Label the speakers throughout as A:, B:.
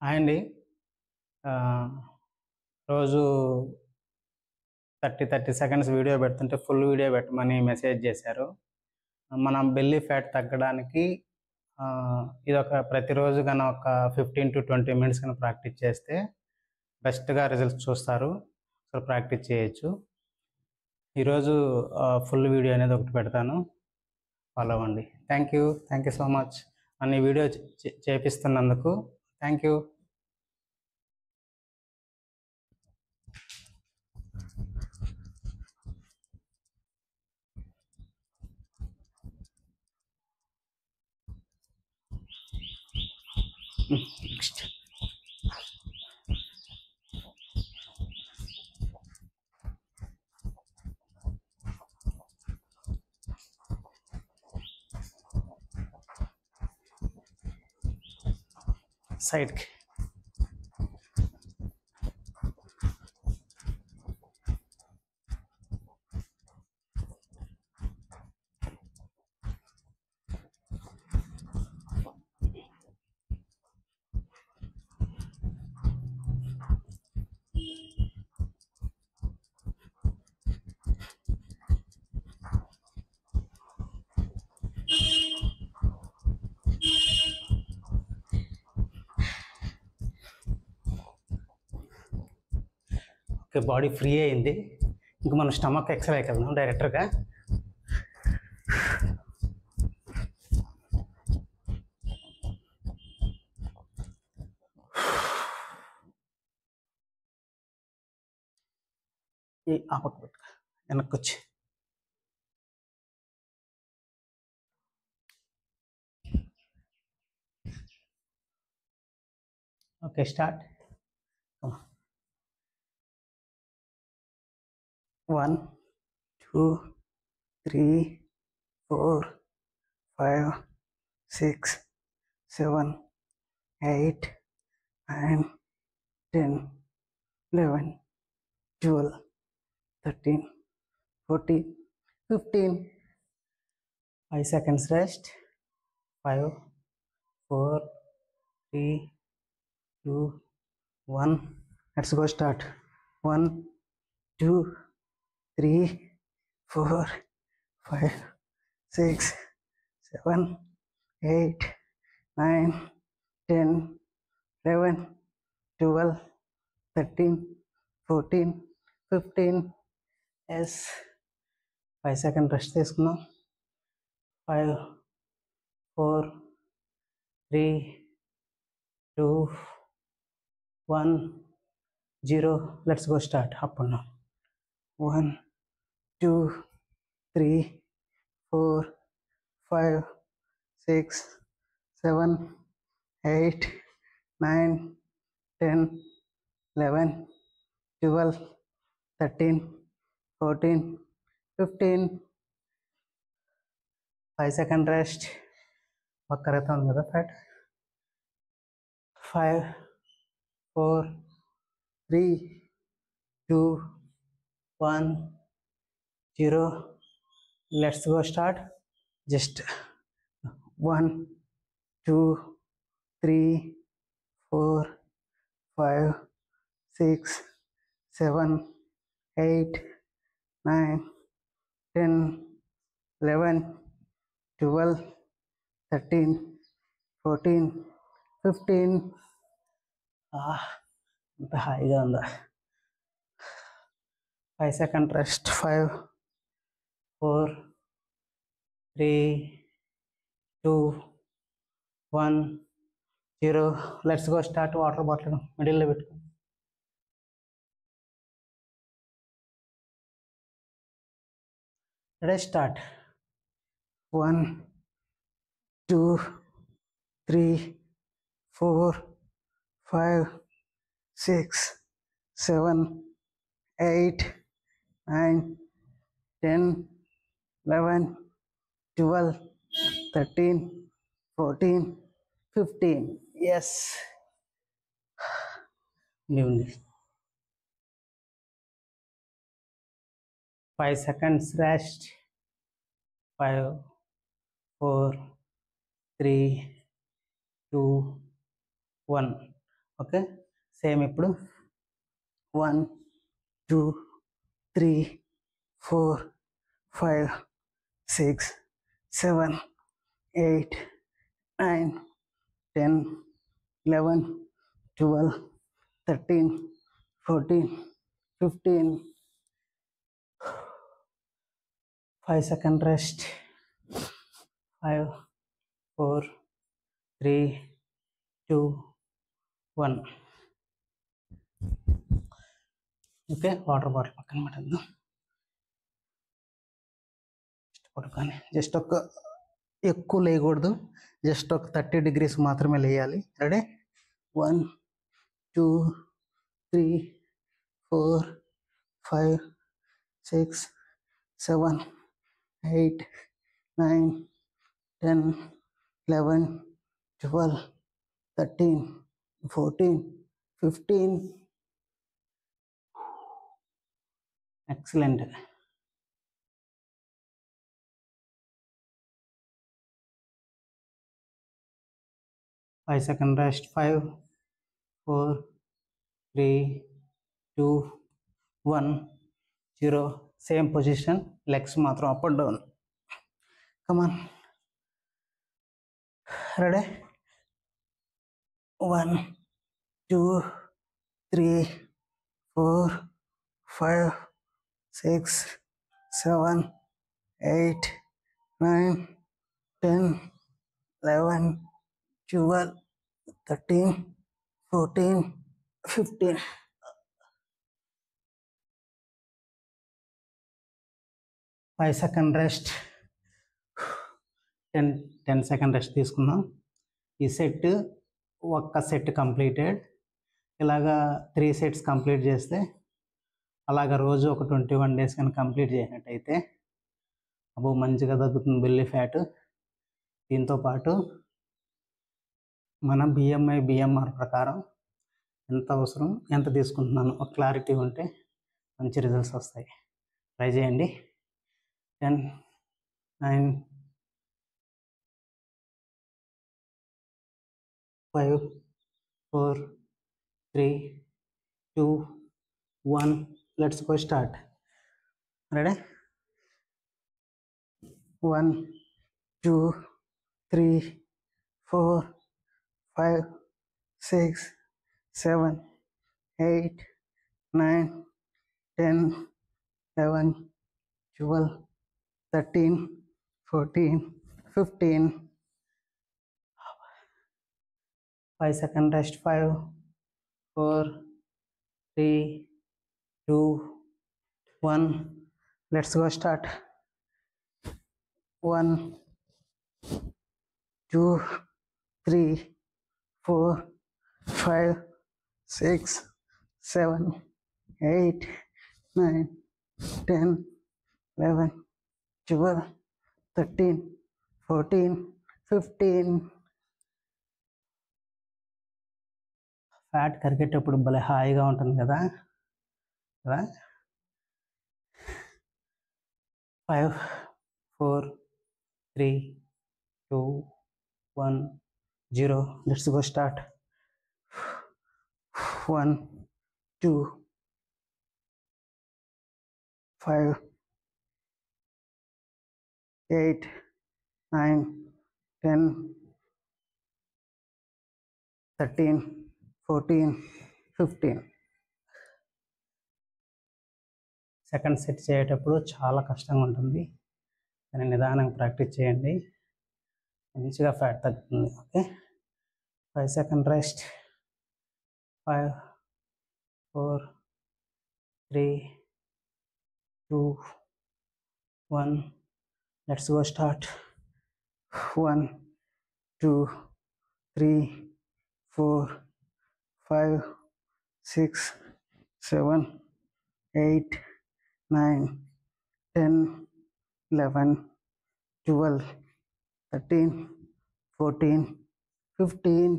A: Hi అండి. ఆహ్, రోజు 30 సెకండ్స్ వీడియో పెడుతుంటే ఫుల్ వీడియో పెట్టమని మెసేజ్ చేశారు. మన బెల్లీ ఫ్యాట్ తగ్గడానికి ఇదొక ప్రతిరోజు ఒక 15-20 మినిట్స్ ప్రాక్టీస్ చేస్తే బెస్ట్‌గా రిజల్ట్స్ చూస్తారు. సో, ప్రాక్టీస్ చేయొచ్చు. ఈరోజు ఫుల్ వీడియో అనేది ఒకటి పెడతాను. ఫాలో అవ్వండి. Thank you so much. నన్ను ఈ వీడియో చేపిస్తున్నందుకు థ్యాంక్ యూ. నెక్స్ట్ సైడ్‌కి. ఓకే, బాడీ ఫ్రీ అయింది. ఇంక మనం స్టమక్ ఎక్సర్సైజ్కి వెళ్దాం డైరెక్ట్‌గా. ఆ పక్క పెట్టుకో, వెనక్కొచ్చి. Okay, start. 1, 2, 3, 4, 5, 6, 7, 8, 9, 10, 11, 12, 13, 14, 15. 5 seconds rest. 5, 4, 3, 2, 1. Let's go start. 1, 2, 3, 4, 5, 6, 7, 8, 9, 10, 11, 12, 13, 14, 15. Yes. 5 seconds rest తీసుకుందాం. 5, 4, 3, 2, 1, 0. Let's go start. Up and down. 1, 2, 3, 4, 5, 6, 7, 8, 9, 10, 11, 12, 13, 14, 15. 5 seconds rest. పక్క रहता ఉంది కదా fat. 5, 4, 3, 2, 1, 0. Let's go start. Just 1, 2, 3, 4, 5, 6, 7, 8, 9, 10, 11, 12, 13, 14, 15. అంత హాయిగా ఉందా. 5 seconds rest. 5, 4, 3, 2, 1, 0. Let's go start. Water bottle మిడిల్లో పెట్టుకో. Let's start. 1, 2, 3, 4, 5, 6, 7, 8, 9, 10, 11, 12, 13, 14, 15. Yes. ఉంది. 5 seconds rest. 5, 4, 3, 2, 1. ఓకే, సేమ్ ఇప్పుడు 1 2 3 4 5 6 7 8 9 10 11 12 13 14 15. 5 second rest. 5 4 3 2 1. Okay, water bottle పక్కన పెట్టద్దు. పడుకొని జస్ట్ ఒక ఎక్కువ లేయకూడదు, జస్ట్ ఒక 30 degrees మాత్రమే లేయాలి. Ready? 1 2 3 4 5 6 7 8 9 10 11 12 13 14 15. Excellent. 5 second rest. 5 4 3 2 1 0. Same position, legs మాత్రం అప్ అండ్ డౌన్. కమాన్, రెడీ? 1 2 3 4 5 6 7 8 9 10 11 12 13 14 15. 5 second rest. 10 second రెస్ట్ తీసుకుందాం. ఈ సెట్ ఒక్క సెట్ కంప్లీటెడ్. ఇలాగా 3 sets కంప్లీట్ చేస్తే, అలాగ రోజు ఒక 21 days కానీ కంప్లీట్ చేసినట్టయితే అబ్బో మంచిగా తగ్గుతుంది బెల్లీ ఫ్యాట్. దీంతోపాటు మన బిఎంఐ బిఎంఆర్ ప్రకారం ఎంత అవసరం, ఎంత తీసుకుంటున్నాను ఒక క్లారిటీ ఉంటే మంచి రిజల్ట్స్ వస్తాయి. ట్రై చేయండి. 10 9 5 4 3 2 1. Let's go start. Ready? 1 2 3 4 5 6 7 8 9 10 11 12 13 14 15. 5 second rest. 5 4 3 2 1. let's go start. 1 2 3 4 5 6 7 8 9 10 11 12 13 14 15. Fat కరిగేటప్పుడు భలే హాయిగా ఉంటుంది కదా. 5 4 3 2 1 0. Let's go start. 1 2 5 8 9 10 13 14 15. Second set చేసేటప్పుడు చాలా కష్టంగా ఉంటుంది, కానీ నిదానంగా ప్రాక్టీస్ చేయండి, మంచిగా ఫ్యాట్ తగ్గుతుంది. Okay, 5 second rest. 5 4 3 2 1. Let's go start. 1 2 3 4 5 6 7 8 9 10 11 12 13 14 15.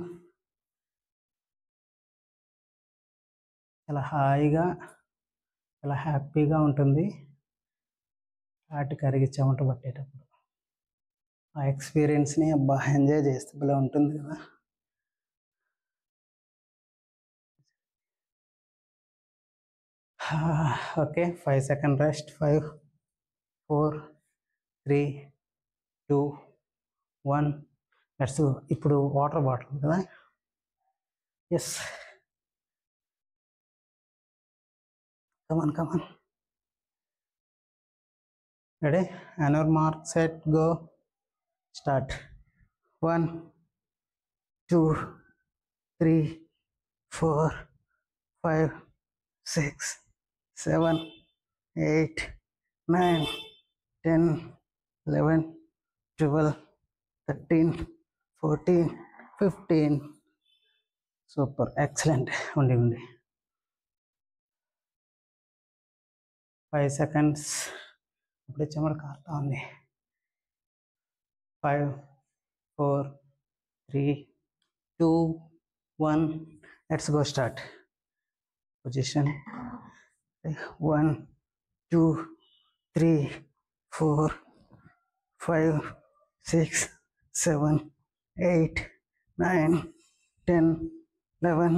A: చాలా హాయిగా, చాలా హ్యాపీగా ఉంటుంది ఫ్యాట్ కరిగి చెమట పట్టేటప్పుడు. ఆ ఎక్స్పీరియన్స్ని అబ్బా ఎంజాయ్ చేస్తే భలే ఉంటుంది కదా. Okay, 5 second rest. 5, 4, 3, 2, 1. Let's go. ఇప్పుడు వాటర్ బాటిల్ కదా. Yes, come on. Ready? On your mark, set, go, start. 1, 2, 3, 4, 5, 6, 7, 8, 9, 10, 11, 12, 13, 14, 15. Super, excellent. ఉండి 5 సెకండ్స్. ఇప్పుడే చెమట కారుతా ఉంది. 5, 4, 3, 2, 1. Let's go, start. Position. 1, 2, 3, 4, 5, 6, 7, 8, 9, 10, 11,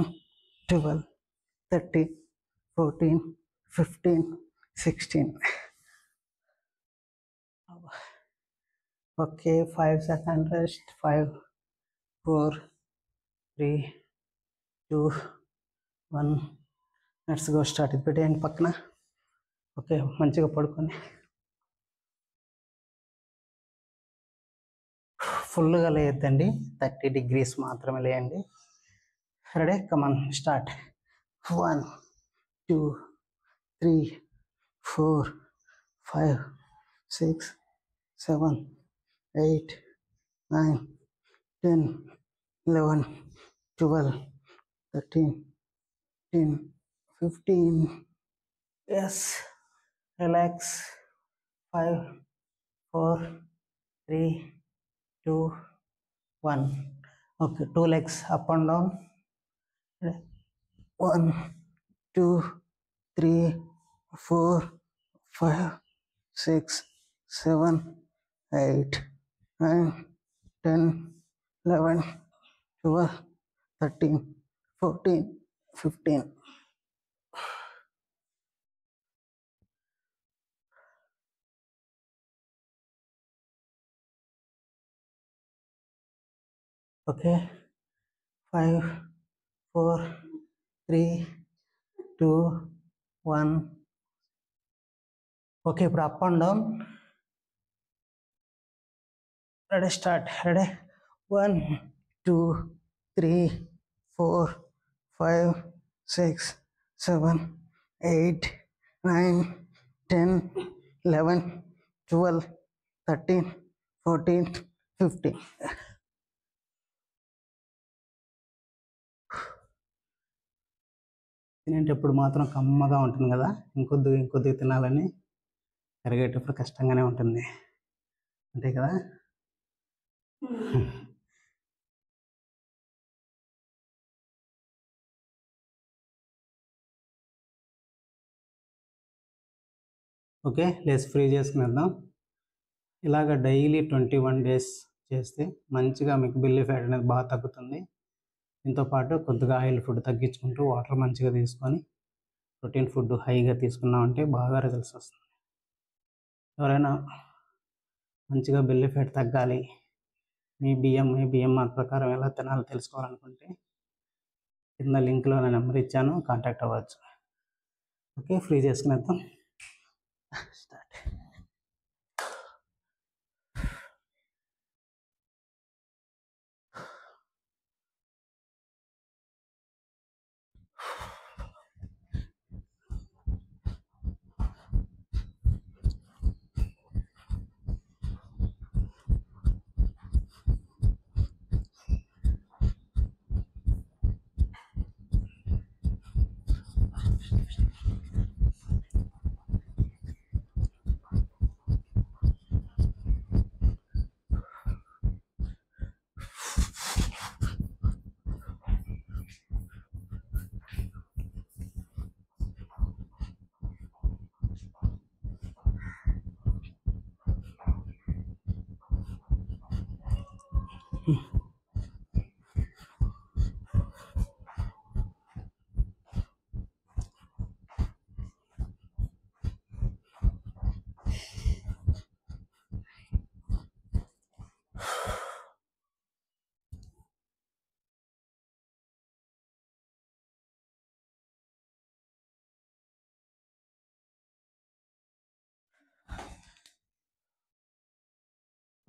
A: 12, 13, 14, 15, 16. Okay, 5 second rest. 5, 4, 3, 2, 1. Let's go, start. ఇది పెట్టేయండి పక్కన. ఓకే, మంచిగా పడుకొని ఫుల్గా లేయద్దండి, 30 degrees మాత్రమే లేయండి. Ready? Come on, start. 1, 2, 3, 4, 5, 6, 7, 8, 9, 10, 11, 12, 13, 14, 15. Yes, relax. 5, 4, 3, 2, 1. Okay, 2 legs up and down. 1, 2, 3, 4, 5, 6, 7, 8, 9, 10, 11, 12, 13, 14, 15. Okay, 5, 4, 3, 2, 1. Okay, ఇప్పుడు up and down. Ready, start. Ready? 1, 2, 3, 4, 5, 6, 7, 8, 9, 10, 11, 12, 13, 14, 15. తినేటప్పుడు మాత్రం కమ్మగా ఉంటుంది కదా, ఇంకొద్దిగా తినాలని. కరిగేటప్పుడు కష్టంగానే ఉంటుంది, అంతే కదా. ఓకే, లేస్ ఫ్రీ చేసుకునేద్దాం. ఇలాగ డైలీ 21 days చేస్తే మంచిగా మీకు బెల్లీ ఫ్యాట్ అనేది బాగా తగ్గుతుంది. దీంతోపాటు కొద్దిగా ఆయిల్ ఫుడ్ తగ్గించుకుంటూ వాటర్ మంచిగా తీసుకొని ప్రోటీన్ ఫుడ్ హైగా తీసుకున్నామంటే బాగా రిజల్ట్స్ వస్తుంది. ఎవరైనా మంచిగా బెల్లీ ఫ్యాట్ తగ్గాలి, మీ బిఎంఆర్ ప్రకారం ఎలా తినాలో తెలుసుకోవాలనుకుంటే కింద లింక్లో నా నెంబర్ ఇచ్చాను, కాంటాక్ట్ అవ్వచ్చు. ఓకే, ఫ్రీ చేసుకునేద్దాం. స్టార్ట్.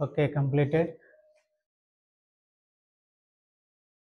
A: Okay, completed.